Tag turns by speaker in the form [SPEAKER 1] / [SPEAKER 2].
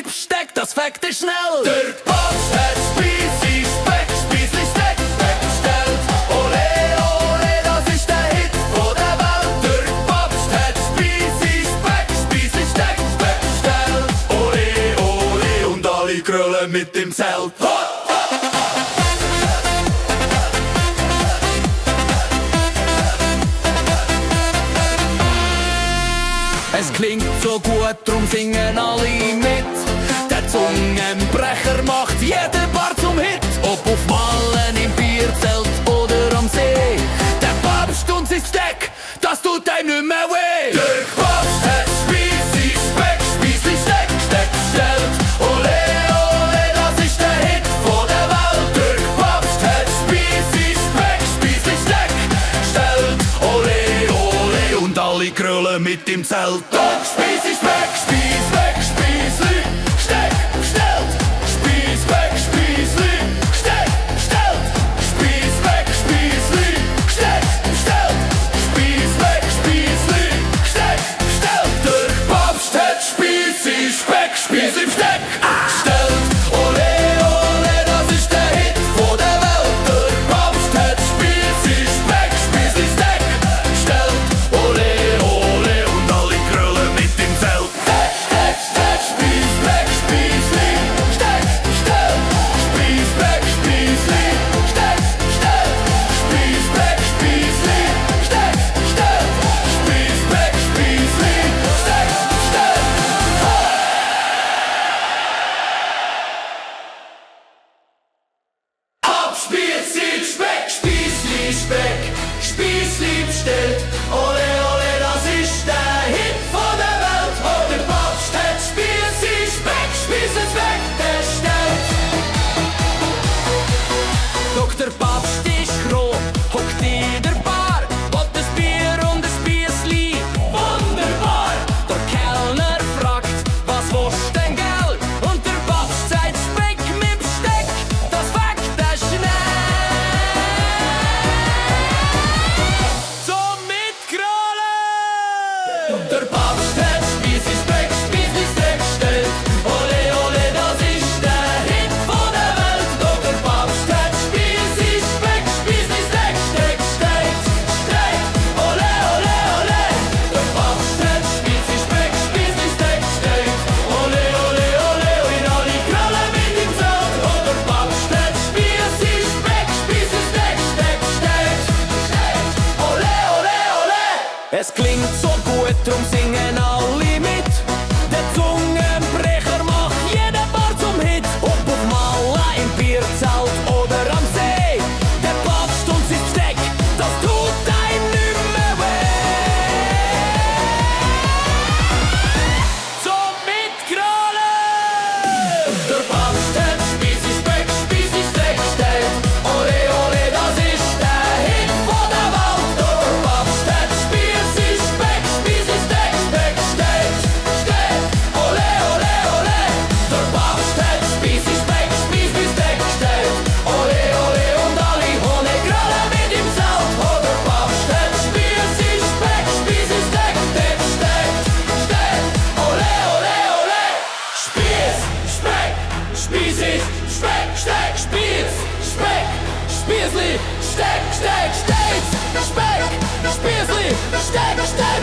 [SPEAKER 1] Spiesli, Besteck, das Fakt ist schnell. Der Papst hat Spiesli, Speck, Spiesli, Steck, Speck bestellt. Ole, ole, das ist der Hit von der Welt. Der Papst hat Spiesli, Speck, Spiesli, Steck, Speck bestellt. Ole, ole, und alle grölen mit dem Zelt. Es klingt so gut, drum singen alle mit. Der Zungenbrecher macht jeden Bar zum Hit. Ob auf Wallen, im Bierzelt oder am See. Der Papst und sein Steck, das tut einem nicht mehr weh. Der Papst hat Spiesli, Speck, Spiesli, Steck, Steck bestellt. Ole, ole, das ist der Hit von der Welt. Der Papst hat Spiesli, Speck, Spiesli, Steck bestellt. Ole, ole, und alle grölen mit dem Zelt. Spiesli, Speck, Spiesli, Spiesli, Steck bestellt. Spies weg, Spiesli, Steck bestellt. Spies weg, Spiesli, Steck bestellt. Spies weg, Spiesli, Steck bestellt. Der Papst hat Spiesli, Speck, Spiesli, Steck bestellt. Ole, ole, das ist der Hit von der Welt. Der Papst hat Spiesli, Speck, Spiesli, Steck bestellt. Ole, ole, und alle grölen mit dem Zelt. Steck, Steck, Steck, Spies weg, Spiesli, Steck bestellt. Spies weg, Spiesli, Steck bestellt. Spies weg, Spiesli, Steck bestellt. Spies weg, Spiesli, Steck bestellt. Ab Spiesli, Speck, Spiesli, Speck, Spiesli bestellt. Ole, ole, das ist der Hit von der Welt. Oh, der Papst hat Spiesli, Speck, Spiesli, Speck bestellt. Doch der Papst ist froh, hockt in der Bar, wollt ein Bier und ein Spiesli. Wunderbar! Der Kellner fragt, was willst denn, gell? Und der Papst sagt, Speck mit Besteck, das weckt er schnell. Zum Mitgrölen! Der Papst hat Spiesli, Speck, Spiesli, Steck bestellt. Ole, ole, das ist der Hit von der Welt. Doch der Papst hat Spiesli, Speck, Spiesli, Steck, Steck bestellt. Steck, ole, ole, ole. Der Papst hat Spiesli, Speck, Spiesli, Steck bestellt. Ole, ole, ole, und alle grölen mit dem Zelt. Und der Papst hat Spiesli, Speck, Spiesli, Steck, Steck bestellt. Steck, ole, ole, ole. Es klingt so gut, drum singen alle mit. Der Zungenbrecher macht jeden Bar zum Hit. Ob auf Mala, im Bierzelt oder am See. Der Papst und sein Steck, das tut einem nicht mehr weh. Zum Mitgrölen! Der Papst hat Spiesli, Speck, Spiesli, Steck bestellt. Ole, ole, das ist der Hit von der Welt. Der Papst hat Spiesli, Speck, Spiesli, Steck, Steck bestellt. Steck, ole, ole, ole. Der Papst hat Spiesli, Speck, Spiesli, Steck bestellt. Ole, ole, und alle Hunde grölen mit ihm Zelt. Oh, der Papst hat Spiesli, Speck, Spiesli, Steck, Steck bestellt. Steck, ole, ole, ole. Spies, Speck, Spiesli, Speck, Steck, Spies, Speck, Spiesli, Steck, Steck, Steak, Speck, Spiesli, Steck, Steck,